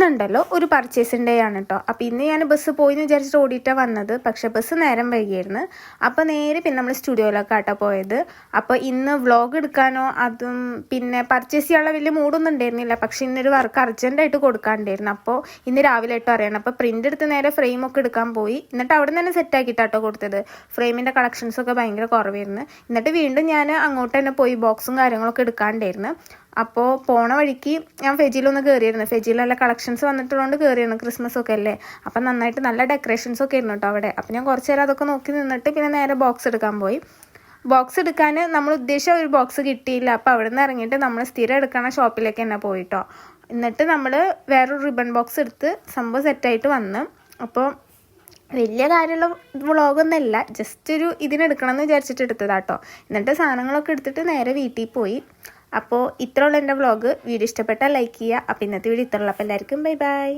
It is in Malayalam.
ഇന്നുണ്ടല്ലോ ഒരു പർച്ചേസിങ് ഡേ ആണ് കേട്ടോ. അപ്പോൾ ഇന്ന് ഞാൻ ബസ് പോയി എന്ന് വിചാരിച്ചിട്ട് ഓടിയിട്ടാണ് വന്നത്. പക്ഷേ ബസ് നേരം വൈകിയായിരുന്നു. അപ്പോൾ നേരെ പിന്നെ നമ്മൾ സ്റ്റുഡിയോയിലേക്കാട്ടോ പോയത്. അപ്പോൾ ഇന്ന് വ്ളോഗ് എടുക്കാനോ അതും പിന്നെ പർച്ചേസ് ചെയ്യാനുള്ള വലിയ മൂഡൊന്നും ഉണ്ടായിരുന്നില്ല. പക്ഷേ ഇന്നൊരു വർക്ക് അർജൻറ്റായിട്ട് കൊടുക്കാണ്ടായിരുന്നു. അപ്പോൾ ഇന്ന് രാവിലെ ആയിട്ട് അറിയണം. അപ്പോൾ പ്രിൻ്റ് എടുത്ത് നേരെ ഫ്രെയിമൊക്കെ എടുക്കാൻ പോയി. എന്നിട്ട് അവിടെ നിന്ന് തന്നെ സെറ്റാക്കിയിട്ടാട്ടോ കൊടുത്തത്. ഫ്രെയിമിൻ്റെ കളക്ഷൻസൊക്കെ ഭയങ്കര കുറവായിരുന്നു. എന്നിട്ട് വീണ്ടും ഞാൻ അങ്ങോട്ട് തന്നെ പോയി ബോക്സും കാര്യങ്ങളൊക്കെ എടുക്കാണ്ടായിരുന്നു. അപ്പോൾ പോണ വഴിക്ക് ഞാൻ ഫെജിലൊന്ന് കയറിയിരുന്നു. ഫെജിൽ നല്ല കളക്ഷൻസ് വന്നിട്ടുള്ളതുകൊണ്ട് കയറിയിരുന്നു. ക്രിസ്മസ് ഒക്കെ അല്ലേ, അപ്പം നന്നായിട്ട് നല്ല ഡെക്കറേഷൻസ് ഒക്കെ ആയിരുന്നു കേട്ടോ അവിടെ. അപ്പോൾ ഞാൻ കുറച്ച് നേരം അതൊക്കെ നോക്കി നിന്നിട്ട് പിന്നെ നേരെ ബോക്സ് എടുക്കാൻ പോയി. ബോക്സ് എടുക്കാൻ നമ്മൾ ഉദ്ദേശിച്ച ഒരു ബോക്സ് കിട്ടിയില്ല. അപ്പോൾ അവിടെ നിന്ന് ഇറങ്ങിയിട്ട് നമ്മൾ സ്ഥിരം എടുക്കണ ഷോപ്പിലേക്ക് തന്നെ പോയിട്ടോ. എന്നിട്ട് നമ്മൾ വേറൊരു റിബൺ ബോക്സ് എടുത്ത് സംഭവം സെറ്റായിട്ട് വന്ന്. അപ്പോൾ വലിയ കാര്യമുള്ള വ്ളോഗൊന്നുമല്ല, ജസ്റ്റ് ഒരു ഇതിനെടുക്കണം എന്ന് വിചാരിച്ചിട്ട് എടുത്തതാട്ടോ. എന്നിട്ട് സാധനങ്ങളൊക്കെ എടുത്തിട്ട് നേരെ വീട്ടിൽ പോയി. അപ്പോൾ ഇത്രയുള്ള എൻ്റെ വ്ളോഗ്. വീഡിയോ ഇഷ്ടപ്പെട്ടാൽ ലൈക്ക് ചെയ്യുക. അപ്പോൾ ഇന്നത്തെ വീഡിയോ ഇത്രയുള്ളൂ. അപ്പോൾ എല്ലാവർക്കും ബൈ ബൈ.